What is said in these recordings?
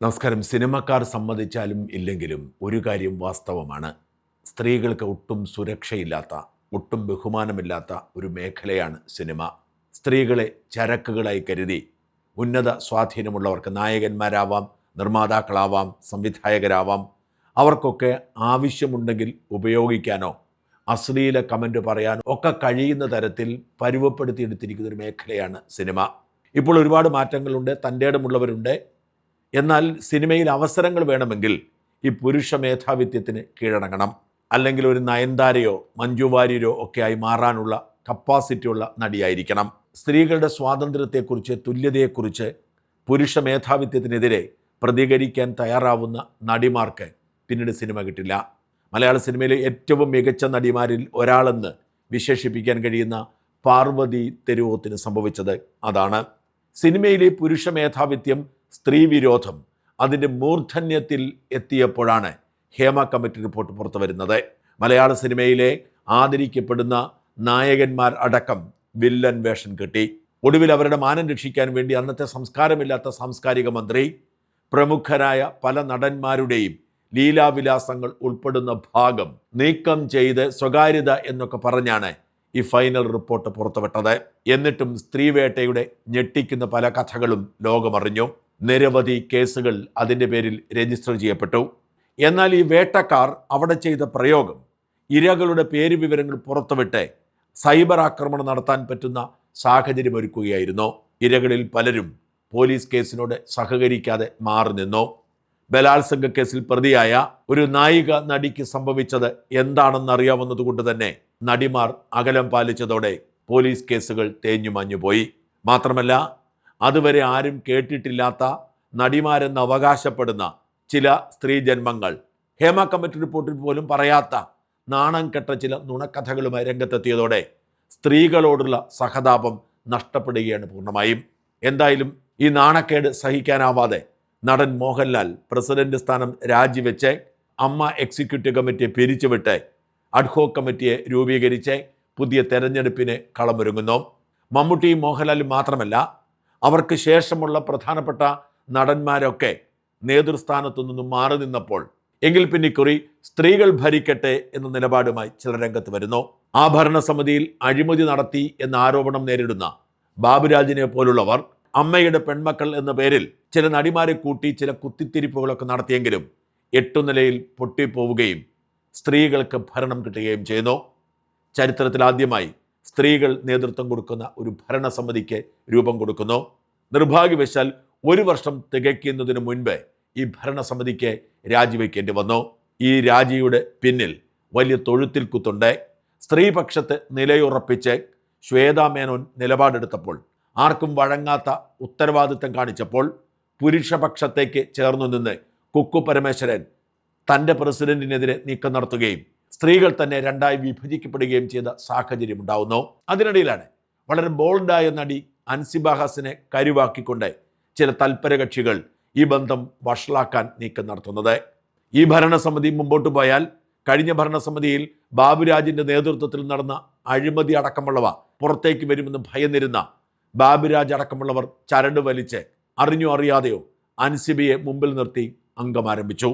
നമസ്കാരം. സിനിമക്കാർ സമ്മതിച്ചാലും ഇല്ലെങ്കിലും ഒരു കാര്യം വാസ്തവമാണ്. സ്ത്രീകൾക്ക് ഒട്ടും സുരക്ഷയില്ലാത്ത, ഒട്ടും ബഹുമാനമില്ലാത്ത ഒരു മേഖലയാണ് സിനിമ. സ്ത്രീകളെ ചരക്കുകളായി കരുതി ഉന്നത സ്വാധീനമുള്ളവർക്ക് നായകന്മാരാവാം, നിർമ്മാതാക്കളാവാം, സംവിധായകരാവാം, അവർക്കൊക്കെ ആവശ്യമുണ്ടെങ്കിൽ ഉപയോഗിക്കാനോ അശ്ലീല കമൻറ്റ് പറയാനോ ഒക്കെ കഴിയുന്ന തരത്തിൽ പരുവപ്പെടുത്തിയെടുത്തിരിക്കുന്ന ഒരു മേഖലയാണ് സിനിമ. ഇപ്പോൾ ഒരുപാട് മാറ്റങ്ങളുണ്ട്, തൻ്റെ ഇടമുള്ളവരുണ്ട്. എന്നാൽ സിനിമയിൽ അവസരങ്ങൾ വേണമെങ്കിൽ ഈ പുരുഷ മേധാവിത്വത്തിന് കീഴടങ്ങണം. അല്ലെങ്കിൽ ഒരു നയൻതാരയോ മഞ്ജു വാര്യരോ ഒക്കെ ആയി മാറാനുള്ള കപ്പാസിറ്റിയുള്ള നടിയായിരിക്കണം. സ്ത്രീകളുടെ സ്വാതന്ത്ര്യത്തെക്കുറിച്ച്, തുല്യതയെക്കുറിച്ച്, പുരുഷ മേധാവിത്വത്തിനെതിരെ പ്രതികരിക്കാൻ തയ്യാറാവുന്ന നടിമാർക്ക് പിന്നീട് സിനിമ കിട്ടില്ല. മലയാള സിനിമയിലെ ഏറ്റവും മികച്ച നടിമാരിൽ ഒരാളെന്ന് വിശേഷിപ്പിക്കാൻ കഴിയുന്ന പാർവതി തെരുവോത്തിന് സംഭവിച്ചത് അതാണ്. സിനിമയിലെ പുരുഷ മേധാവിത്വം, സ്ത്രീ വിരോധം അതിൻ്റെ മൂർധന്യത്തിൽ എത്തിയപ്പോഴാണ് ഹേമ കമ്മിറ്റി റിപ്പോർട്ട് പുറത്തു വരുന്നത്. മലയാള സിനിമയിലെ ആദരിക്കപ്പെടുന്ന നായകന്മാർ അടക്കം വില്ലൻ വേഷം കിട്ടി. ഒടുവിൽ അവരുടെ മാനം രക്ഷിക്കാൻ വേണ്ടി അന്നത്തെ സംസ്കാരമില്ലാത്ത സാംസ്കാരിക മന്ത്രി പ്രമുഖരായ പല നടന്മാരുടെയും ലീലാവിലാസങ്ങൾ ഉൾപ്പെടുന്ന ഭാഗം നീക്കം ചെയ്ത് സ്വകാര്യത എന്നൊക്കെ പറഞ്ഞാണ് ഈ ഫൈനൽ റിപ്പോർട്ട് പുറത്തുവിട്ടത്. എന്നിട്ടും സ്ത്രീവേട്ടയുടെ ഞെട്ടിക്കുന്ന പല കഥകളും ലോകമറിഞ്ഞു. നിരവധി കേസുകൾ അതിൻ്റെ പേരിൽ രജിസ്റ്റർ ചെയ്യപ്പെട്ടു. എന്നാൽ ഈ വേട്ടക്കാർ അവിടെ ചെയ്ത പ്രയോഗം ഇരകളുടെ പേര് വിവരങ്ങൾ പുറത്തുവിട്ട് സൈബർ ആക്രമണം നടത്താൻ പറ്റുന്ന സാഹചര്യം ഒരുക്കുകയായിരുന്നു. ഇരകളിൽ പലരും പോലീസ് കേസിനോട് സഹകരിക്കാതെ മാറി നിന്നു. ബലാത്സംഗ കേസിൽ പ്രതിയായ ഒരു നായിക നടിക്ക് സംഭവിച്ചത് എന്താണെന്നറിയാവുന്നതുകൊണ്ട് തന്നെ നടിമാർ അകലം പാലിച്ചതോടെ പോലീസ് കേസുകൾ തേഞ്ഞുമാഞ്ഞുപോയി. മാത്രമല്ല, അതുവരെ ആരും കേട്ടിട്ടില്ലാത്ത നടിമാരെന്ന് അവകാശപ്പെടുന്ന ചില സ്ത്രീ ജന്മങ്ങൾ ഹേമ കമ്മിറ്റി റിപ്പോർട്ടിൽ പോലും പറയാത്ത നാണം കെട്ട ചില നുണക്കഥകളുമായി രംഗത്തെത്തിയതോടെ സ്ത്രീകളോടുള്ള സഹതാപം നഷ്ടപ്പെടുകയാണ് പൂർണ്ണമായും. എന്തായാലും ഈ നാണക്കേട് സഹിക്കാനാവാതെ നടൻ മോഹൻലാൽ പ്രസിഡന്റ് സ്ഥാനം രാജിവെച്ച് അമ്മ എക്സിക്യൂട്ടീവ് കമ്മിറ്റിയെ പിരിച്ചുവിട്ട് അഡ്ഹോക് കമ്മിറ്റിയെ രൂപീകരിച്ച് പുതിയ തെരഞ്ഞെടുപ്പിന് കളമൊരുങ്ങുന്നു. മമ്മൂട്ടിയും മോഹൻലാലും മാത്രമല്ല, അവർക്ക് ശേഷമുള്ള പ്രധാനപ്പെട്ട നടന്മാരൊക്കെ നേതൃസ്ഥാനത്തു നിന്നും മാറി നിന്നപ്പോൾ എങ്കിൽ പിന്നെ കുറി സ്ത്രീകൾ ഭരിക്കട്ടെ എന്ന നിലപാടുമായി ചില രംഗത്ത് വരുന്നു. ആ ഭരണസമിതിയിൽ അഴിമതി നടത്തി എന്ന ആരോപണം നേരിടുന്ന ബാബുരാജിനെ പോലുള്ളവർ അമ്മയുടെ പെൺമക്കൾ എന്ന പേരിൽ ചില നടിമാരെ കൂട്ടി ചില കുത്തിത്തിരിപ്പുകളൊക്കെ നടത്തിയെങ്കിലും 8 നിലയിൽ പൊട്ടിപ്പോവുകയും സ്ത്രീകൾക്ക് ഭരണം കിട്ടുകയും ചെയ്യുന്നു. ചരിത്രത്തിൽ ആദ്യമായി സ്ത്രീകൾ നേതൃത്വം കൊടുക്കുന്ന ഒരു ഭരണസമിതിക്ക് രൂപം കൊടുക്കുന്നു. നിർഭാഗ്യവശാൽ 1 വർഷം തികയ്ക്കുന്നതിന് മുൻപ് ഈ ഭരണസമിതിക്ക് രാജിവെക്കേണ്ടി വന്നു. ഈ രാജിയുടെ പിന്നിൽ വലിയ തൊഴുത്തിൽ കുത്തുണ്ട്. സ്ത്രീപക്ഷത്ത് നിലയുറപ്പിച്ച് ശ്വേതാ മേനോൻ നിലപാടെടുത്തപ്പോൾ, ആർക്കും വഴങ്ങാത്ത ഉത്തരവാദിത്തം കാണിച്ചപ്പോൾ പുരുഷപക്ഷത്തേക്ക് ചേർന്നു നിന്ന് കുക്കു പരമേശ്വരൻ തൻ്റെ പ്രസിഡന്റിനെതിരെ നീക്കം നടത്തുകയും സ്ത്രീകൾ തന്നെ രണ്ടായി വിഭജിക്കപ്പെടുകയും ചെയ്ത സാഹചര്യം ഉണ്ടാവുന്നു. അതിനിടയിലാണ് വളരെ ബോൾഡായ നടി അൻസിബ ഹസനെ കരുവാക്കിക്കൊണ്ട് ചില തൽപര കക്ഷികൾ ഈ ബന്ധം വഷളാക്കാൻ നീക്കം നടത്തുന്നത്. ഈ ഭരണസമിതി മുമ്പോട്ട് പോയാൽ കഴിഞ്ഞ ഭരണസമിതിയിൽ ബാബുരാജിൻ്റെ നേതൃത്വത്തിൽ നടന്ന അഴിമതി അടക്കമുള്ളവ പുറത്തേക്ക് വരുമെന്ന് ഭയന്നിരുന്ന ബാബുരാജ് അടക്കമുള്ളവർ ചരട് വലിച്ച് അറിഞ്ഞോ അറിയാതെയോ അൻസിബയെ മുമ്പിൽ നിർത്തി അംഗം ആരംഭിച്ചു.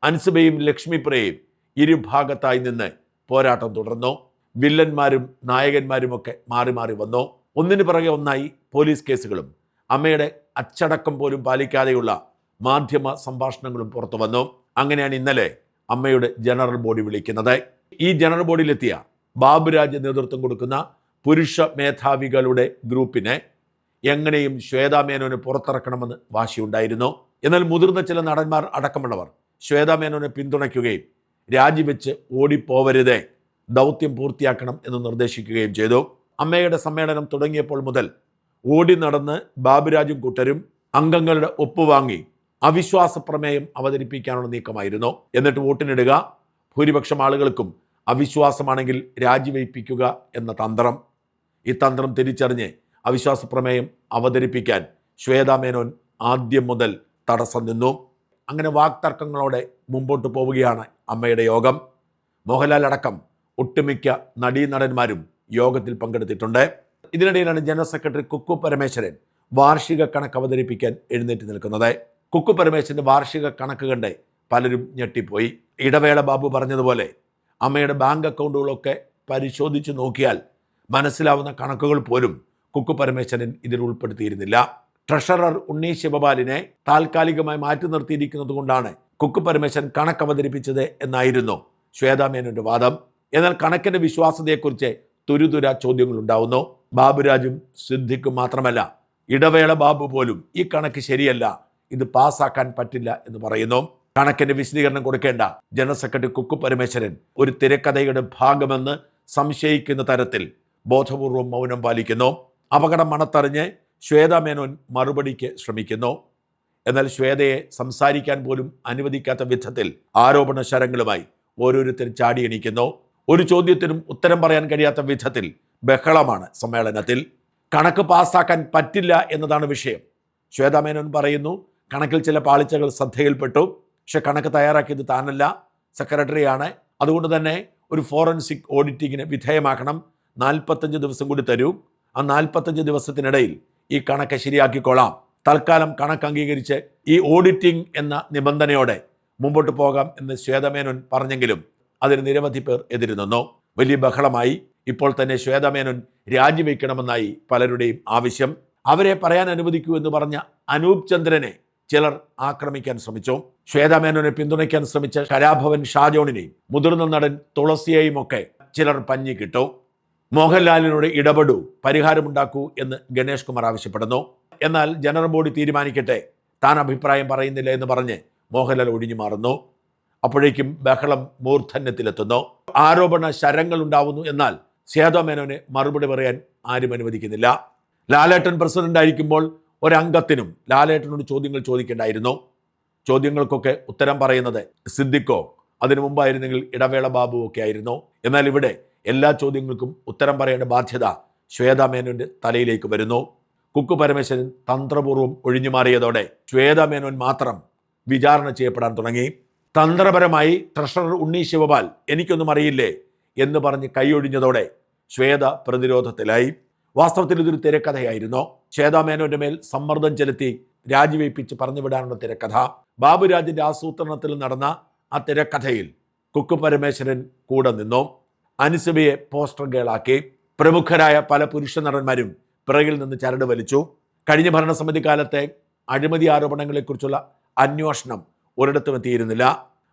അൻസിബയും ലക്ഷ്മിപ്രിയയും ഇരുഭാഗത്തായി നിന്ന് പോരാട്ടം തുടർന്നു. വില്ലന്മാരും നായകന്മാരുമൊക്കെ മാറി മാറി വന്നു. ഒന്നിനു പിറകെ ഒന്നായി പോലീസ് കേസുകളും അമ്മയുടെ അച്ചടക്കം പോലും പാലിക്കാതെയുള്ള മാധ്യമ സംഭാഷണങ്ങളും പുറത്തു വന്നു. അങ്ങനെയാണ് ഇന്നലെ അമ്മയുടെ ജനറൽ ബോഡി വിളിക്കുന്നത്. ഈ ജനറൽ ബോഡിയിലെത്തിയ ബാബുരാജ് നേതൃത്വം കൊടുക്കുന്ന പുരുഷ മേധാവികളുടെ ഗ്രൂപ്പിനെ എങ്ങനെയും ശ്വേതാ മേനോനെ പുറത്തിറക്കണമെന്ന് വാശിയുണ്ടായിരുന്നു. എന്നാൽ മുതിർന്ന ചില നടന്മാർ അടക്കമുള്ളവർ ശ്വേതാ മേനോനെ പിന്തുണയ്ക്കുകയും രാജിവെച്ച് ഓടിപ്പോവരുതേ, ദൗത്യം പൂർത്തിയാക്കണം എന്ന് നിർദ്ദേശിക്കുകയും ചെയ്തു. അമ്മയുടെ സമ്മേളനം തുടങ്ങിയപ്പോൾ മുതൽ ഓടി നടന്ന് ബാബുരാജും കൂട്ടരും അംഗങ്ങളുടെ ഒപ്പുവാങ്ങി അവിശ്വാസ പ്രമേയം അവതരിപ്പിക്കാനുള്ള നീക്കമായിരുന്നു. എന്നിട്ട് വോട്ടിനിടുക, ഭൂരിപക്ഷം ആളുകൾക്കും അവിശ്വാസമാണെങ്കിൽ രാജിവയ്പ്പിക്കുക എന്ന തന്ത്രം. ഈ തന്ത്രം തിരിച്ചറിഞ്ഞ് അവിശ്വാസ പ്രമേയം അവതരിപ്പിക്കാൻ ശ്വേതാ മേനോൻ ആദ്യം മുതൽ തടസ്സം നിന്നു. അങ്ങനെ വാക്തർക്കങ്ങളോടെ മുമ്പോട്ട് പോവുകയാണ് അമ്മയുടെ യോഗം. മോഹൻലാൽ അടക്കം ഒട്ടുമിക്ക നടീനടന്മാരും യോഗത്തിൽ പങ്കെടുത്തിട്ടുണ്ട്. ഇതിനിടയിലാണ് ജനറൽ സെക്രട്ടറി കുക്കു പരമേശ്വരൻ വാർഷിക കണക്ക് അവതരിപ്പിക്കാൻ എഴുന്നേറ്റ് നിൽക്കുന്നത്. കുക്കു പരമേശ്വരൻ്റെ വാർഷിക കണക്ക് കണ്ട് പലരും ഞെട്ടിപ്പോയി. ഇടവേള ബാബു പറഞ്ഞതുപോലെ അമ്മയുടെ ബാങ്ക് അക്കൗണ്ടുകളൊക്കെ പരിശോധിച്ച് നോക്കിയാൽ മനസ്സിലാവുന്ന കണക്കുകൾ പോലും കുക്കു പരമേശ്വരൻ ഇതിൽ ഉൾപ്പെടുത്തിയിരുന്നില്ല. ട്രഷറർ ഉണ്ണി ശിവപാലിനെ താൽക്കാലികമായി മാറ്റി നിർത്തിയിരിക്കുന്നത് കൊണ്ടാണ് കുക്കു പരമേശ്വരൻ കണക്ക് അവതരിപ്പിച്ചത് എന്നായിരുന്നു ശ്വേതാ മേനോന്റെ വാദം. എന്നാൽ കണക്കിന്റെ വിശ്വാസ്യതയെക്കുറിച്ച് തുരുതുര ചോദ്യങ്ങൾ ഉണ്ടാവുന്നു. ബാബുരാജും സിദ്ദിഖും മാത്രമല്ല, ഇടവേള ബാബു പോലും ഈ കണക്ക് ശരിയല്ല, ഇത് പാസ്സാക്കാൻ പറ്റില്ല എന്ന് പറയുന്നു. കണക്കിന്റെ വിശദീകരണം കൊടുക്കേണ്ട ജനറൽ സെക്രട്ടറി കുക്കു പരമേശ്വരൻ ഒരു തിരക്കഥയുടെ ഭാഗമെന്ന് സംശയിക്കുന്ന തരത്തിൽ ബോധപൂർവം മൗനം പാലിക്കുന്നു. അപകടം മണത്തറിഞ്ഞ് ശ്വേതാ മേനോൻ മറുപടിക്ക് ശ്രമിക്കുന്നു. എന്നാൽ ശ്വേതയെ സംസാരിക്കാൻ പോലും അനുവദിക്കാത്ത വിധത്തിൽ ആരോപണ ശരങ്ങളുമായി ഓരോരുത്തരും ചാടിയണിക്കുന്നു. ഒരു ചോദ്യത്തിനും ഉത്തരം പറയാൻ കഴിയാത്ത വിധത്തിൽ ബഹളമാണ് സമ്മേളനത്തിൽ. കണക്ക് പാസ്സാക്കാൻ പറ്റില്ല എന്നതാണ് വിഷയം. ശ്വേതാ മേനോൻ പറയുന്നു, കണക്കിൽ ചില പാളിച്ചകൾ ശ്രദ്ധയിൽപ്പെട്ടു, പക്ഷെ കണക്ക് തയ്യാറാക്കിയത് താനല്ല, സെക്രട്ടറിയാണ്. അതുകൊണ്ട് തന്നെ ഒരു ഫോറൻസിക് ഓഡിറ്റിങ്ങിന് വിധേയമാക്കണം. 45 ദിവസം കൂടി തരൂ. ആ 45 ദിവസത്തിനിടയിൽ ഈ കണക്ക് ശരിയാക്കിക്കൊള്ളാം. തൽക്കാലം കണക്ക് അംഗീകരിച്ച് ഈ ഓഡിറ്റിംഗ് എന്ന നിബന്ധനയോടെ മുമ്പോട്ട് പോകാം എന്ന് ശ്വേതാ മേനോൻ പറഞ്ഞെങ്കിലും അതിന് നിരവധി പേർ എതിരുനിന്നു. വലിയ ബഹളമായി. ഇപ്പോൾ തന്നെ ശ്വേതാ മേനോൻ രാജിവെക്കണമെന്നായി പലരുടെയും ആവശ്യം. അവരെ പറയാൻ അനുവദിക്കൂ എന്ന് പറഞ്ഞ അനൂപ് ചന്ദ്രനെ ചിലർ ആക്രമിക്കാൻ ശ്രമിച്ചു. ശ്വേതാ മേനോനെ പിന്തുണയ്ക്കാൻ ശ്രമിച്ച കലാഭവൻ ഷാജോണിനെയും മുതിർന്ന നടൻ തുളസിയെയും ഒക്കെ ചിലർ പഞ്ഞി കിട്ടു. മോഹൻലാലിനോട് ഇടപെടൂ, പരിഹാരമുണ്ടാക്കൂ എന്ന് ഗണേഷ് കുമാർ ആവശ്യപ്പെടുന്നു. എന്നാൽ ജനറൽ ബോഡി തീരുമാനിക്കട്ടെ, താൻ അഭിപ്രായം പറയുന്നില്ല എന്ന് പറഞ്ഞ് മോഹൻലാൽ ഒഴിഞ്ഞു മാറുന്നു. അപ്പോഴേക്കും ബഹളം മൂർധന്യത്തിലെത്തുന്നു. ആരോപണ ശരങ്ങൾ ഉണ്ടാവുന്നു. എന്നാൽ ശ്വേതാ മേനോനെ മറുപടി പറയാൻ ആരും അനുവദിക്കുന്നില്ല. ലാലേട്ടൻ പ്രസിഡന്റ് ആയിരിക്കുമ്പോൾ ഒരംഗത്തിനും ലാലേട്ടനോട് ചോദ്യങ്ങൾ ചോദിക്കേണ്ടായിരുന്നു. ചോദ്യങ്ങൾക്കൊക്കെ ഉത്തരം പറയുന്നത് സിദ്ദിഖോ അതിനു മുമ്പായിരുന്നെങ്കിൽ ഇടവേള ബാബു ഒക്കെ ആയിരുന്നു. എന്നാൽ ഇവിടെ എല്ലാ ചോദ്യങ്ങൾക്കും ഉത്തരം പറയേണ്ട ബാധ്യത ശ്വേതാ മേനോന്റെ തലയിലേക്ക് വരുന്നു. കുക്കു പരമേശ്വരൻ തന്ത്രപൂർവ്വം ഒഴിഞ്ഞു മാറിയതോടെ ശ്വേതാ മേനോൻ മാത്രം വിചാരണ ചെയ്യപ്പെടാൻ തുടങ്ങി. തന്ത്രപരമായി ട്രഷറർ ഉണ്ണി ശിവപാൽ എനിക്കൊന്നും അറിയില്ലേ എന്ന് പറഞ്ഞ് കൈയൊഴിഞ്ഞതോടെ ശ്വേത പ്രതിരോധത്തിലായി. വാസ്തവത്തിൽ ഇതൊരു തിരക്കഥയായിരുന്നു. ശ്വേതാ മേനോന്റെ മേൽ സമ്മർദ്ദം ചെലുത്തി രാജിവെപ്പിച്ച് പറഞ്ഞുവിടാനുള്ള തിരക്കഥ. ബാബുരാജിന്റെ ആസൂത്രണത്തിൽ നടന്ന ആ തിരക്കഥയിൽ കുക്കു പരമേശ്വരൻ കൂടെ നിന്നു. അനുസബയെ പോസ്റ്റർ ഗേളാക്കി. പ്രമുഖരായ പല പുരുഷ നടന്മാരും പിറകിൽ നിന്ന് ചരട് വലിച്ചു. കഴിഞ്ഞ ഭരണസമിതി കാലത്തെ അഴിമതി ആരോപണങ്ങളെക്കുറിച്ചുള്ള അന്വേഷണം ഒരിടത്തും എത്തിയിരുന്നില്ല.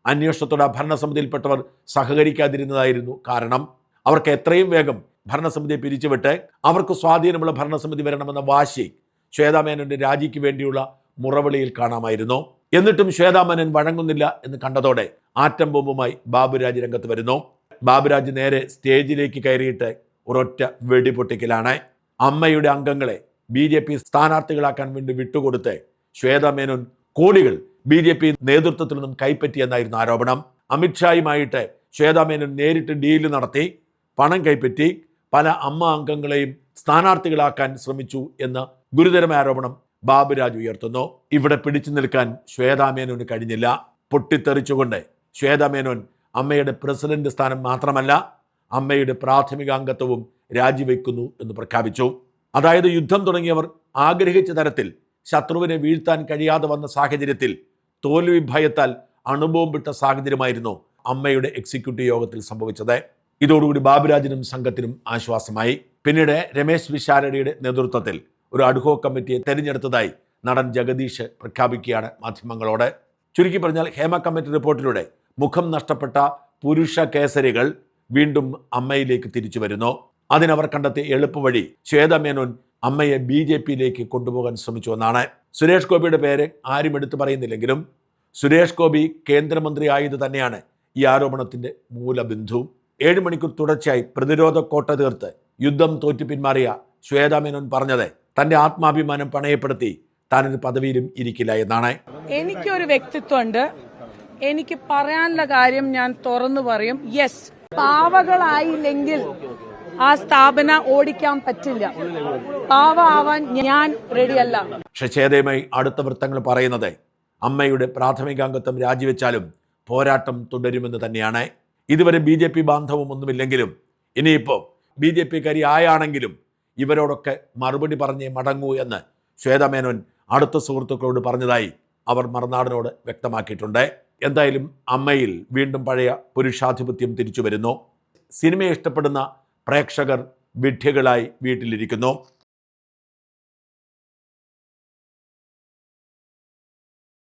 അന്വേഷണത്തോടെ ഭരണസമിതിയിൽപ്പെട്ടവർ സഹകരിക്കാതിരുന്നതായിരുന്നു കാരണം. അവർക്ക് എത്രയും വേഗം ഭരണസമിതിയെ പിരിച്ചുവിട്ട് അവർക്ക് സ്വാധീനമുള്ള ഭരണസമിതി വരണമെന്ന വാശി ശ്വേതാ മേനോന്റെ രാജിക്ക് വേണ്ടിയുള്ള മുറവിളിയിൽ കാണാമായിരുന്നു. എന്നിട്ടും ശ്വേതാ മേനോൻ വഴങ്ങുന്നില്ല എന്ന് കണ്ടതോടെ ആറ്റം ബോംബുമായി ബാബുരാജ് രംഗത്ത് വരുന്നു. ബാബുരാജ് നേരെ സ്റ്റേജിലേക്ക് കയറിയിട്ട് ഒരൊറ്റ വെടിപൊട്ടിക്കലാണ്. അമ്മയുടെ അംഗങ്ങളെ BJP സ്ഥാനാർത്ഥികളാക്കാൻ വേണ്ടി വിട്ടുകൊടുത്ത് ശ്വേതാ മേനോൻ കോടികൾ BJP നേതൃത്വത്തിൽ നിന്നും കൈപ്പറ്റിയെന്നായിരുന്നു ആരോപണം. അമിത്ഷായുമായിട്ട് ശ്വേതാ മേനോൻ നേരിട്ട് ഡീല് നടത്തി പണം കൈപ്പറ്റി പല അമ്മ അംഗങ്ങളെയും സ്ഥാനാർത്ഥികളാക്കാൻ ശ്രമിച്ചു എന്ന ഗുരുതരമായ ആരോപണം ബാബുരാജ് ഉയർത്തുന്നു. ഇവിടെ പിടിച്ചു നിൽക്കാൻ ശ്വേതാ മേനോന് കഴിഞ്ഞില്ല. പൊട്ടിത്തെറിച്ചുകൊണ്ട് ശ്വേതാ മേനോൻ അമ്മയുടെ പ്രസിഡന്റ് സ്ഥാനം മാത്രമല്ല അമ്മയുടെ പ്രാഥമിക അംഗത്വവും രാജിവെക്കുന്നു എന്ന് പ്രഖ്യാപിച്ചു. അതായത് യുദ്ധം തുടങ്ങിയവർ ആഗ്രഹിച്ച തരത്തിൽ ശത്രുവിനെ വീഴ്ത്താൻ കഴിയാതെ വന്ന സാഹചര്യത്തിൽ തോൽവി ഭയത്താൽ അണുബോംബിട്ട സാഹചര്യമായിരുന്നു അമ്മയുടെ എക്സിക്യൂട്ടീവ് യോഗത്തിൽ സംഭവിച്ചത്. ഇതോടുകൂടി ബാബുരാജിനും സംഘത്തിനും ആശ്വാസമായി. പിന്നീട് രമേശ് വിശാരടിയുടെ നേതൃത്വത്തിൽ ഒരു അഡ്ഹോ കമ്മിറ്റിയെ തെരഞ്ഞെടുത്തതായി നടൻ ജഗദീഷ് പ്രഖ്യാപിക്കുകയാണ് മാധ്യമങ്ങളോട്. ചുരുക്കി പറഞ്ഞാൽ ഹേമ കമ്മിറ്റി റിപ്പോർട്ടിലൂടെ മുഖം നഷ്ടപ്പെട്ട പുരുഷ കേസരികൾ വീണ്ടും അമ്മയിലേക്ക് തിരിച്ചു വരുന്നു. അതിനവർ കണ്ടെത്തിയ എളുപ്പവഴി ശ്വേതാ മേനോൻ അമ്മയെ BJPയിലേക്ക് കൊണ്ടുപോകാൻ ശ്രമിച്ചു എന്നാണ്. സുരേഷ് ഗോപിയുടെ പേര് ആരും എടുത്തു പറയുന്നില്ലെങ്കിലും സുരേഷ് ഗോപി കേന്ദ്രമന്ത്രി ആയത് തന്നെയാണ് ഈ ആരോപണത്തിന്റെ മൂലബിന്ദു. 7 മണിക്കൂർ തുടർച്ചയായി പ്രതിരോധ കോട്ട തീർത്ത് യുദ്ധം തോറ്റു പിന്മാറിയ ശ്വേതാ മേനോൻ പറഞ്ഞത് തന്റെ ആത്മാഭിമാനം പണയപ്പെടുത്തി താനൊരു പദവിയിലും ഇരിക്കില്ല എന്നാണ്. എനിക്കൊരു വ്യക്തിത്വമുണ്ട്. എനിക്ക് പറയാനുള്ള കാര്യം ഞാൻ തുറന്നു പറയും. യെസ്, പാവകളായില്ലെങ്കിൽ ആ സ്ഥാപന ഓടിക്കാൻ പറ്റില്ല. പാവ ആവാൻ ഞാൻ റെഡിയല്ല. പക്ഷെ ഛേദയുമായി അടുത്ത വൃത്തങ്ങൾ പറയുന്നത് അമ്മയുടെ പ്രാഥമികാംഗത്വം രാജിവെച്ചാലും പോരാട്ടം തുടരുമെന്ന് തന്നെയാണ്. ഇതുവരെ BJP ബാന്ധവം ഒന്നുമില്ലെങ്കിലും ഇനിയിപ്പോൾ BJPക്കാരി ആയാണെങ്കിലും ഇവരോടൊക്കെ മറുപടി പറഞ്ഞേ മടങ്ങൂ എന്ന് ശ്വേതാ മേനോൻ അടുത്ത സുഹൃത്തുക്കളോട് പറഞ്ഞതായി അവർ മറുനാടിനോട് വ്യക്തമാക്കിയിട്ടുണ്ട്. എന്തായാലും അമ്മയിൽ വീണ്ടും പഴയ പുരുഷാധിപത്യം തിരിച്ചു വരുന്നു. സിനിമയെ ഇഷ്ടപ്പെടുന്ന പ്രേക്ഷകർ വിഡ്ഢികളായി വീട്ടിലിരിക്കുന്നു.